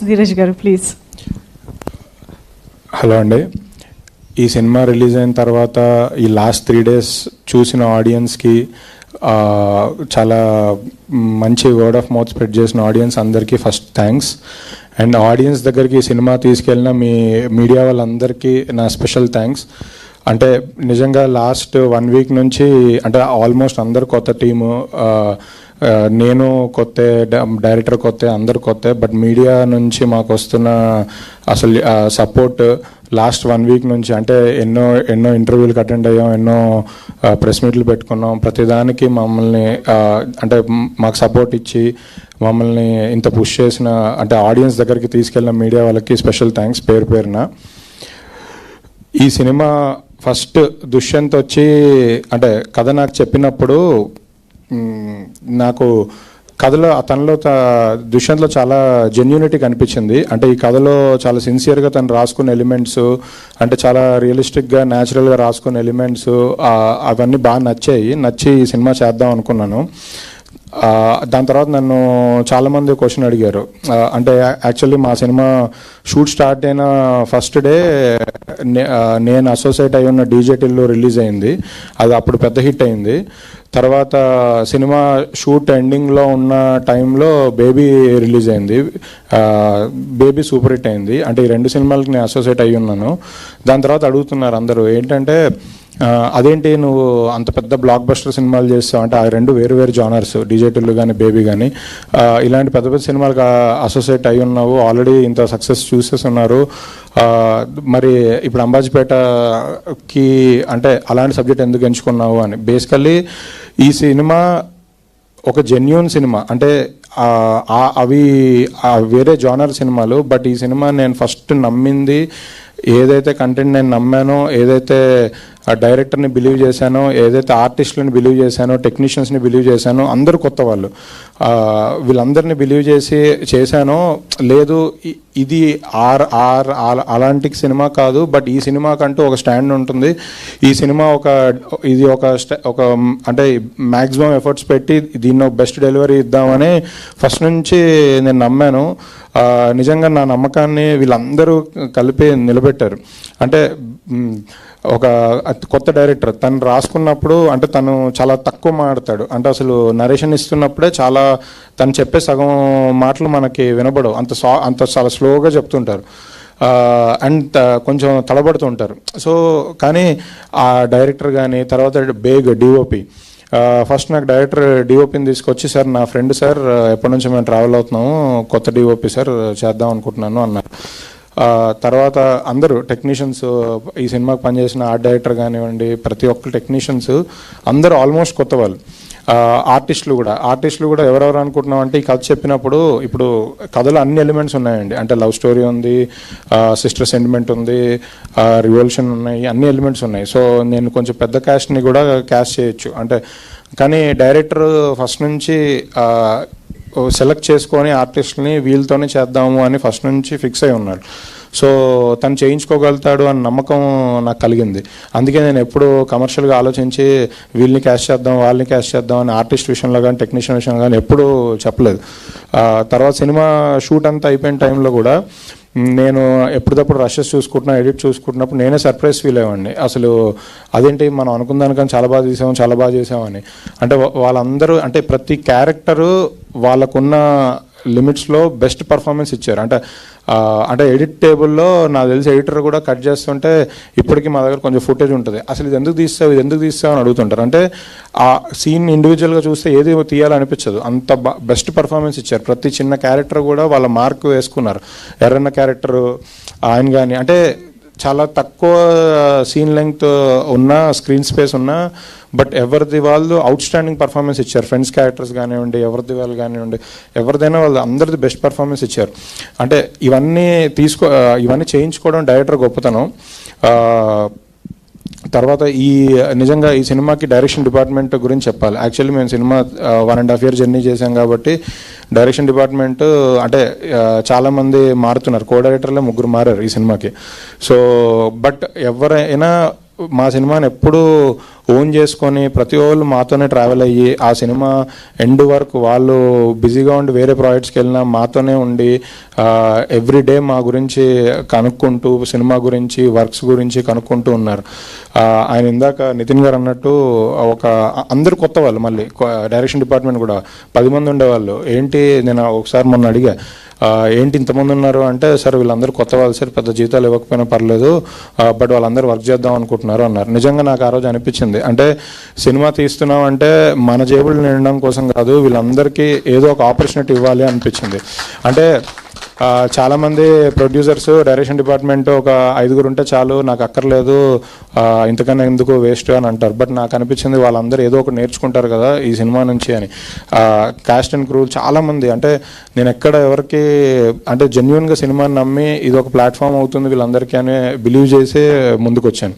ధీరజ్ గారు please. Hello అండి. ఈ సినిమా రిలీజ్ అయిన తర్వాత ఈ లాస్ట్ 3 days చూసిన ఆడియన్స్కి చాలా మంచి వర్డ్ ఆఫ్ మౌత్ స్ప్రెడ్ చేసిన ఆడియన్స్ అందరికీ ఫస్ట్ థ్యాంక్స్. అండ్ ఆడియన్స్ దగ్గరికి సినిమా తీసుకెళ్ళిన మీ మీడియా వాళ్ళందరికీ నా స్పెషల్ థ్యాంక్స్. అంటే నిజంగా లాస్ట్ 1 week నుంచి అంటే ఆల్మోస్ట్ అందరు కొత్త టీము, నేను కొత్త, డైరెక్టర్ కొత్త, అందరు కొత్త. బట్ మీడియా నుంచి మాకు వస్తున్న అసలు సపోర్ట్ లాస్ట్ 1 week నుంచి అంటే ఎన్నో ఇంటర్వ్యూలకు అటెండ్ అయ్యాం, ఎన్నో ప్రెస్ మీట్లు పెట్టుకున్నాం. ప్రతిదానికి మమ్మల్ని అంటే మాకు సపోర్ట్ ఇచ్చి మమ్మల్ని ఇంత పుష్ చేసిన అంటే ఆడియన్స్ దగ్గరికి తీసుకెళ్ళిన మీడియా వాళ్ళకి స్పెషల్ థ్యాంక్స్ పేరు పేరున. ఈ సినిమా ఫస్ట్ దుష్యంత్ వచ్చి అంటే కథ నాకు చెప్పినప్పుడు నాకు కథలో తనలో దుష్యంత్లో చాలా జెన్యూనిటీ కనిపించింది. అంటే ఈ కథలో చాలా సిన్సియర్గా తను రాసుకున్న ఎలిమెంట్స్ అంటే చాలా రియలిస్టిక్గా న్యాచురల్గా రాసుకున్న ఎలిమెంట్స్ అవన్నీ బాగా నచ్చి ఈ సినిమా చేద్దాం అనుకున్నాను. దాని తర్వాత నన్ను చాలామంది క్వశ్చన్ అడిగారు. అంటే యాక్చువల్లీ మా సినిమా షూట్ స్టార్ట్ అయిన ఫస్ట్ డే నేను అసోసియేట్ అయి ఉన్న డీజేటీల్లో రిలీజ్ అయింది. అది అప్పుడు పెద్ద హిట్ అయింది. తర్వాత సినిమా షూట్ ఎండింగ్లో ఉన్న టైంలో బేబీ రిలీజ్ అయింది. బేబీ సూపర్ హిట్ అయింది. అంటే ఈ 2 సినిమాలకి నేను అసోసియేట్ అయ్యి ఉన్నాను. దాని తర్వాత అడుగుతున్నారు అందరూ ఏంటంటే అదేంటి నువ్వు అంత పెద్ద బ్లాక్ బస్టర్ సినిమాలు చేస్తావు అంటే ఆ 2 వేరు జానర్స్, డీజేటీలు కానీ బేబీ కానీ, ఇలాంటి పెద్ద పెద్ద సినిమాలకు అసోసియేట్ అయి ఉన్నావు, ఆల్రెడీ ఇంత సక్సెస్ చూసేస్తున్నారు, మరి ఇప్పుడు అంబాజీపేటకి అంటే అలాంటి సబ్జెక్ట్ ఎందుకు ఎంచుకున్నావు అని. బేసికల్లీ ఈ సినిమా ఒక జెన్యూన్ సినిమా. అంటే అవి వేరే జానర్ సినిమాలు. బట్ ఈ సినిమా నేను ఫస్ట్ నమ్మింది ఏదైతే కంటెంట్ నేను నమ్మానో, ఏదైతే డైరెక్టర్ని బిలీవ్ చేశానో, ఏదైతే ఆర్టిస్టులని బిలీవ్ చేశానో, టెక్నీషియన్స్ని బిలీవ్ చేశానో, అందరూ కొత్త వాళ్ళు, వీళ్ళందరినీ బిలీవ్ చేశానో లేదు ఇది అలాంటి సినిమా కాదు. బట్ ఈ సినిమాకంటూ ఒక స్టాండ్ ఉంటుంది. ఈ సినిమా ఒక అంటే మ్యాక్సిమం ఎఫర్ట్స్ పెట్టి దీన్ని ఒక బెస్ట్ డెలివరీ ఇద్దామని ఫస్ట్ నుంచి నేను నమ్మాను. నిజంగా నా నమ్మకాన్ని వీళ్ళందరూ కలిపి నిలబెట్టారు. అంటే ఒక కొత్త డైరెక్టర్ తను రాసుకున్నప్పుడు అంటే తను చాలా తక్కువ మాట్లాడతాడు. అంటే అసలు నరేషన్ ఇస్తున్నప్పుడే చాలా తను చెప్పే సగం మాటలు మనకి వినబడవు, అంత చాలా స్లోగా చెప్తుంటారు అండ్ కొంచెం తడబడుతుంటారు. సో కానీ ఆ డైరెక్టర్ కానీ తర్వాత బేగ్ డిఓపి ఫస్ట్ నాకు డైరెక్టర్ డిఓపిని తీసుకొచ్చి సార్ నా ఫ్రెండ్ సార్ ఎప్పటి నుంచి మేము ట్రావెల్ అవుతున్నాము, కొత్త డిఓపి సార్ చేద్దాం అనుకుంటున్నాను అన్నారు. తర్వాత అందరూ టెక్నీషియన్స్ ఈ సినిమాకి పనిచేసిన ఆర్ట్ డైరెక్టర్ కానివ్వండి, ప్రతి ఒక్క టెక్నీషియన్స్ అందరూ ఆల్మోస్ట్ కొత్త వాళ్ళు. ఆర్టిస్టులు కూడా ఎవరెవరు అనుకుంటున్నాం అంటే ఈ కథ చెప్పినప్పుడు ఇప్పుడు కథలో అన్ని ఎలిమెంట్స్ ఉన్నాయండి. అంటే లవ్ స్టోరీ ఉంది, సిస్టర్ సెంటిమెంట్ ఉంది, రివల్యూషన్ ఉన్నాయి, అన్ని ఎలిమెంట్స్ ఉన్నాయి. సో నేను కొంచెం పెద్ద క్యాస్ట్ని కూడా క్యాస్ట్ చేయొచ్చు అంటే. కానీ డైరెక్టర్ ఫస్ట్ నుంచి సెలెక్ట్ చేసుకొని ఆర్టిస్ట్ని వీళ్ళతోనే చేద్దాము అని ఫస్ట్ నుంచి ఫిక్స్ అయి ఉన్నాడు. సో తను చేయించుకోగలుగుతాడు అని నమ్మకం నాకు కలిగింది. అందుకే నేను ఎప్పుడు కమర్షియల్గా ఆలోచించి వీళ్ళని క్యాష్ చేద్దాం వాళ్ళని క్యాష్ చేద్దాం అని ఆర్టిస్ట్ విషయంలో కానీ టెక్నీషియన్ విషయంలో కానీ ఎప్పుడూ చెప్పలేదు. తర్వాత సినిమా షూట్ అంతా అయిపోయిన టైంలో కూడా నేను ఎప్పటికప్పుడు రషెస్ ఎడిట్ చూసుకుంటున్నప్పుడు నేనే సర్ప్రైజ్ ఫీల్ అయ్యేవాడిని. అసలు అదేంటి మనం అనుకున్న దానికన్నా చాలా బాగా చేసామని. అంటే వాళ్ళందరూ అంటే ప్రతి క్యారెక్టరు వాళ్ళకున్న లిమిట్స్లో బెస్ట్ పర్ఫార్మెన్స్ ఇచ్చారు. అంటే ఎడిట్ టేబుల్లో నాకు తెలిసి ఎడిటర్ కూడా కట్ చేస్తుంటే ఇప్పటికీ మా దగ్గర కొంచెం ఫుటేజ్ ఉంటుంది. అసలు ఇది ఎందుకు తీస్తావు అని అడుగుతుంటారు. అంటే ఆ సీన్ ఇండివిజువల్గా చూస్తే ఏది తీయాలనిపించదు, అంత బెస్ట్ పర్ఫార్మెన్స్ ఇచ్చారు. ప్రతి చిన్న క్యారెక్టర్ కూడా వాళ్ళ మార్క్ వేసుకున్నారు. ఎర్రన్న క్యారెక్టరు ఆయన కానీ అంటే చాలా తక్కువ సీన్ లెంగ్త్ ఉన్న, స్క్రీన్ స్పేస్ ఉన్న, బట్ ఎవరిది వాళ్ళు అవుట్ స్టాండింగ్ పర్ఫార్మెన్స్ ఇచ్చారు. ఫ్రెండ్స్ క్యారెక్టర్స్ కానివ్వండి, ఎవరిది వాళ్ళు కానివ్వండి, ఎవరిదైనా వాళ్ళు అందరిది బెస్ట్ పర్ఫార్మెన్స్ ఇచ్చారు. అంటే ఇవన్నీ చేయించుకోవడం డైరెక్టర్ గొప్పతనం. తర్వాత నిజంగా ఈ సినిమాకి డైరెక్షన్ డిపార్ట్మెంట్ గురించి చెప్పాలి. యాక్చువల్లీ మేము సినిమా 1.5 year జర్నీ చేసాం కాబట్టి డైరెక్షన్ డిపార్ట్మెంట్ అంటే చాలామంది మారుతున్నారు. కో డైరెక్టర్లే 3 మారారు ఈ సినిమాకి. సో బట్ ఎవరైనా మా సినిమాని ఎప్పుడూ ఓన్ చేసుకొని ప్రతి వాళ్ళు మాతోనే ట్రావెల్ అయ్యి ఆ సినిమా ఎండ్ వరకు వాళ్ళు బిజీగా ఉండి వేరే ప్రాజెక్ట్స్కి వెళ్ళినా మాతోనే ఉండి ఎవ్రీ డే మా గురించి కనుక్కుంటూ సినిమా గురించి వర్క్స్ గురించి కనుక్కుంటూ ఉన్నారు. ఆయన ఇందాక నితిన్ గారు అన్నట్టు అందరు కొత్త వాళ్ళు, మళ్ళీ డైరెక్షన్ డిపార్ట్మెంట్ కూడా 10 మంది ఉండేవాళ్ళు. ఏంటి నేను ఒకసారి మొన్న అడిగా, ఏంటి ఇంతమంది ఉన్నారు అంటే, సార్ వీళ్ళందరూ కొత్త వాళ్ళు సార్, పెద్ద జీతాలు ఇవ్వకపోయినా పర్లేదు, బట్ వాళ్ళందరూ వర్క్ చేద్దాం అనుకుంటున్నారు అన్నారు. నిజంగా నాకు ఆ రోజు అనిపించింది, అంటే సినిమా తీస్తున్నాం అంటే మన జేబులు నిండడం కోసం కాదు, వీళ్ళందరికీ ఏదో ఒక ఆపర్చునిటీ ఇవ్వాలి అనిపించింది. అంటే చాలామంది ప్రొడ్యూసర్స్ డైరెక్షన్ డిపార్ట్మెంట్ ఒక 5 ఉంటే చాలు, నాకు అక్కర్లేదు, ఇంతకన్నా ఎందుకు వేస్ట్ అని అంటారు. బట్ నాకు అనిపించింది వాళ్ళందరూ ఏదో ఒకటి నేర్చుకుంటారు కదా ఈ సినిమా నుంచి అని. కాస్ట్ అండ్ క్రూ చాలామంది, అంటే నేను ఎక్కడ ఎవరికి అంటే జెన్యున్గా సినిమాని నమ్మి ఇది ఒక ప్లాట్ఫామ్ అవుతుంది వీళ్ళందరికీ అని బిలీవ్ చేసి ముందుకు వచ్చాను.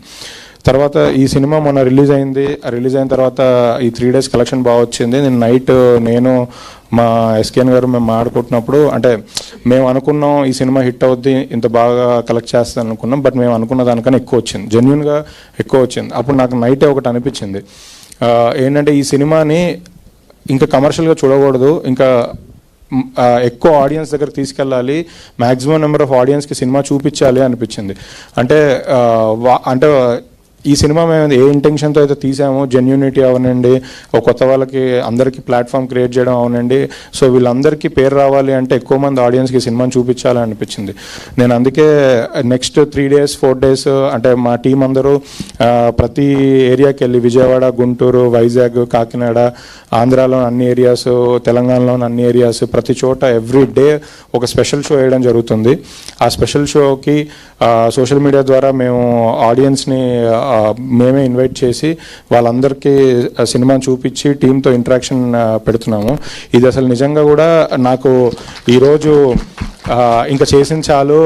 తర్వాత ఈ సినిమా మొన్న రిలీజ్ అయిన తర్వాత ఈ 3 days కలెక్షన్ బాగా వచ్చింది. నేను మా ఎస్కేఎన్ గారు మేము మాట్లాడుకుంటున్నప్పుడు, అంటే మేము అనుకున్నాం ఈ సినిమా హిట్ అవుద్ది, ఇంత బాగా కలెక్ట్ చేస్తాను అనుకున్నాం, బట్ మేము అనుకున్న దానికన్నా ఎక్కువ వచ్చింది, జెన్యున్గా ఎక్కువ వచ్చింది. అప్పుడు నాకు నైటే ఒకటి అనిపించింది, ఏంటంటే ఈ సినిమాని ఇంకా కమర్షియల్గా చూడకూడదు, ఇంకా ఎక్కువ ఆడియన్స్ దగ్గర తీసుకెళ్ళాలి, మ్యాక్సిమం నెంబర్ ఆఫ్ ఆడియన్స్కి సినిమా చూపించాలి అనిపించింది. అంటే ఈ సినిమా మేము ఏ ఇంటెన్షన్తో అయితే తీసామో, జెన్యూనిటీ అవనండి, ఒక కొత్త వాళ్ళకి అందరికీ ప్లాట్ఫామ్ క్రియేట్ చేయడం అవనండి, సో వీళ్ళందరికీ పేరు రావాలి అంటే ఎక్కువ మంది ఆడియన్స్కి సినిమాని చూపించాలని అనిపించింది. నేను అందుకే నెక్స్ట్ 3 days 4 days అంటే మా టీం అందరూ ప్రతి ఏరియాకి వెళ్ళి, విజయవాడ, గుంటూరు, వైజాగ్, కాకినాడ, ఆంధ్రాలోని అన్ని ఏరియాస్, తెలంగాణలోని అన్ని ఏరియాస్, ప్రతి చోట ఎవ్రీ డే ఒక స్పెషల్ షో వేయడం జరుగుతుంది. ఆ స్పెషల్ షోకి సోషల్ మీడియా ద్వారా మేము ఆడియన్స్ని మేమే ఇన్వైట్ చేసి వాళ్ళందరికీ సినిమాని చూపించి టీంతో ఇంటరాక్షన్ పెడుతున్నాము. ఇది అసలు నిజంగా కూడా నాకు ఈరోజు ఇంకా చేసిన చాలు,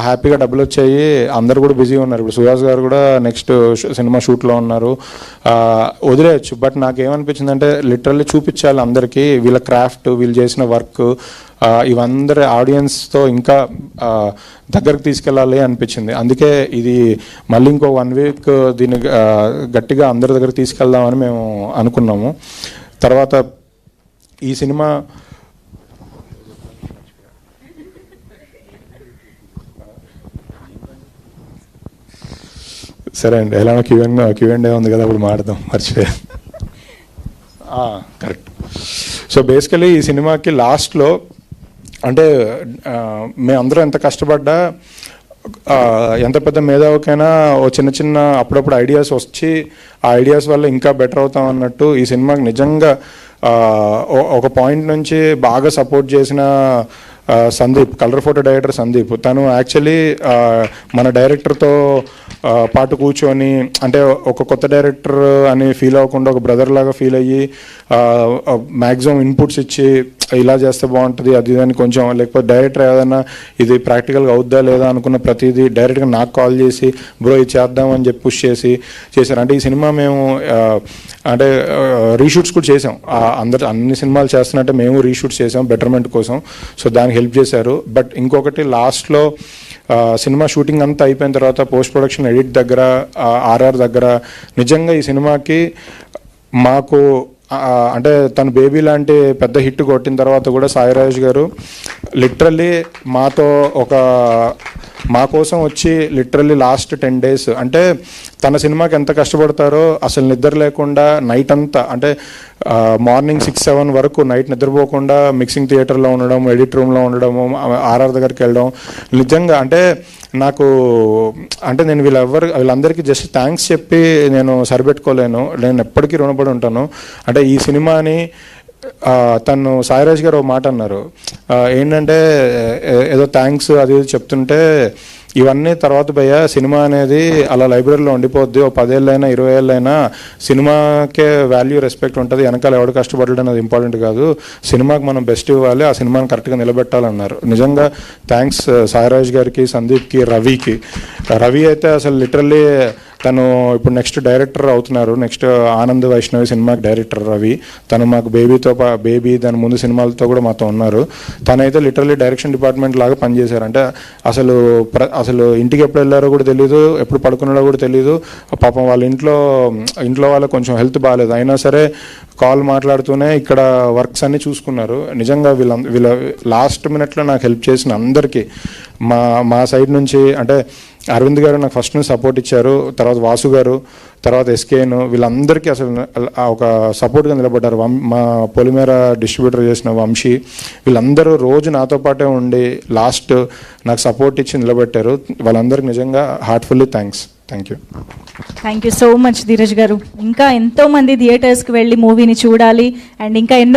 హ్యాపీగా డబ్బులు వచ్చాయి, అందరు కూడా బిజీగా ఉన్నారు. ఇప్పుడు సుహాస్ గారు కూడా నెక్స్ట్ సినిమా షూట్లో ఉన్నారు, వదిలేయచ్చు. బట్ నాకేమనిపించిందంటే లిటరల్లీ చూపించాలి అందరికీ వీళ్ళ క్రాఫ్ట్, వీళ్ళు చేసిన వర్క్, ఇవందరి ఆడియన్స్తో ఇంకా దగ్గరకు తీసుకెళ్ళాలి అనిపించింది. అందుకే ఇది మళ్ళీ ఇంకో 1 week దీన్ని గట్టిగా అందరి దగ్గర తీసుకెళ్దామని మేము అనుకున్నాము. తర్వాత ఈ సినిమా సరే అండి, ఎలానో క్యూఎండే ఉంది కదా, అప్పుడు మాట్లాడదాం, మర్చిపోయా. కరెక్ట్. సో బేసికలీ ఈ సినిమాకి లాస్ట్లో, అంటే మేమందరం ఎంత కష్టపడ్డా, ఎంత పెద్ద మేధావికైనా ఓ చిన్న అప్పుడప్పుడు ఐడియాస్ వచ్చి ఆ ఐడియాస్ వల్ల ఇంకా బెటర్ అవుతాం అన్నట్టు, ఈ సినిమాకి నిజంగా ఒక పాయింట్ నుంచి బాగా సపోర్ట్ చేసిన Sandeep, colour photo director Sandeep, తను యాక్చువల్లీ మన డైరెక్టర్తో పాటు కూర్చొని, అంటే ఒక కొత్త డైరెక్టర్ అని ఫీల్ అవ్వకుండా ఒక బ్రదర్ లాగా ఫీల్ అయ్యి మ్యాక్సిమం ఇన్పుట్స్ ఇచ్చి ఇలా చేస్తే బాగుంటుంది అది అని కొంచెం, లేకపోతే డైరెక్టర్ ఏదైనా ఇది ప్రాక్టికల్గా అవుద్దా లేదా అనుకున్న ప్రతిదీ డైరెక్ట్గా నాకు కాల్ చేసి బ్రో ఇది చేద్దామని చెప్పి పుష్ చేశారు. అంటే ఈ సినిమా మేము అంటే రీషూట్స్ కూడా చేసాం, అన్ని సినిమాలు చేస్తున్నట్టే మేము రీషూట్స్ చేసాం బెటర్మెంట్ కోసం, సో దానికి హెల్ప్ చేశారు. బట్ ఇంకొకటి లాస్ట్లో సినిమా షూటింగ్ అంతా అయిపోయిన తర్వాత పోస్ట్ ప్రొడక్షన్ ఎడిట్ దగ్గర, ఆర్ఆర్ దగ్గర, నిజంగా ఈ సినిమాకి మాకు అంటే తను బేబీ లాంటి పెద్ద హిట్ కొట్టిన తర్వాత కూడా సాయిరాజ్ గారు లిటరల్లీ మా కోసం వచ్చి లిటరల్లీ లాస్ట్ 10 days, అంటే తన సినిమాకి ఎంత కష్టపడతారో అసలు నిద్ర లేకుండా నైట్ అంతా, అంటే మార్నింగ్ 6-7 వరకు నైట్ నిద్రపోకుండా మిక్సింగ్ థియేటర్లో ఉండడం, ఎడిట్ రూమ్లో ఉండడము, ఆర్ఆర్ దగ్గరికి వెళ్ళడం, నిజంగా అంటే నాకు, అంటే నేను వీళ్ళందరికీ జస్ట్ థ్యాంక్స్ చెప్పి నేను సరిపెట్టుకోలేను, నేను ఎప్పటికీ రుణపడి ఉంటాను. అంటే ఈ సినిమాని తను సాయిరాజ్ గారు ఒక మాట అన్నారు, ఏంటంటే ఏదో థ్యాంక్స్ అది చెప్తుంటే, ఇవన్నీ తర్వాత భయ్య సినిమా అనేది అలా లైబ్రరీలో ఉండిపోద్ది, ఓ 10 ఏళ్ళైనా 20 ఏళ్ళైనా సినిమాకే వాల్యూ రెస్పెక్ట్ ఉంటుంది, వెనకాల ఎవడు కష్టపడడం అనేది ఇంపార్టెంట్ కాదు, సినిమాకి మనం బెస్ట్ ఇవ్వాలి, ఆ సినిమాని కరెక్ట్గా నిలబెట్టాలన్నారు. నిజంగా థ్యాంక్స్ సాయిరాజ్ గారికి, సందీప్కి, రవి అయితే అసలు లిటరల్లీ తను ఇప్పుడు నెక్స్ట్ డైరెక్టర్ అవుతున్నారు. నెక్స్ట్ ఆనంద్ వైష్ణవి సినిమాకి డైరెక్టర్ రవి. తను మాకు బేబీ దాని ముందు సినిమాలతో కూడా మాతో ఉన్నారు. తనైతే లిటరల్లీ డైరెక్షన్ డిపార్ట్మెంట్ లాగా పనిచేశారు. అంటే అసలు ఇంటికి ఎప్పుడు వెళ్ళారో కూడా తెలియదు, ఎప్పుడు పడుకున్నాడో కూడా తెలియదు. పాపం వాళ్ళ ఇంట్లో వాళ్ళకి కొంచెం హెల్త్ బాగాలేదు, అయినా సరే కాల్ మాట్లాడుతూనే ఇక్కడ వర్క్స్ అన్నీ చూసుకున్నారు. నిజంగా వీళ్ళ లాస్ట్ మినిట్లో నాకు హెల్ప్ చేసిన అందరికీ మా సైడ్ నుంచి, అంటే అరవింద్ గారు నాకు ఫస్ట్ నుంచి సపోర్ట్ ఇచ్చారు, తర్వాత వాసు గారు, తర్వాత ఎస్కేను, వీళ్ళందరికీ అసలు ఒక సపోర్ట్గా నిలబడ్డారు. మా పొలిమేర డిస్ట్రిబ్యూటర్ చేసిన వంశీ, వీళ్ళందరూ రోజు నాతో పాటే ఉండి లాస్ట్ నాకు సపోర్ట్ ఇచ్చి నిలబెట్టారు. వాళ్ళందరికీ నిజంగా heartfully thanks. Thank you so much Dheeraj గారు. ఇంకా ఎంతోమంది థియేటర్స్కి వెళ్ళి మూవీని చూడాలి అండ్ ఇంకా ఎన్నో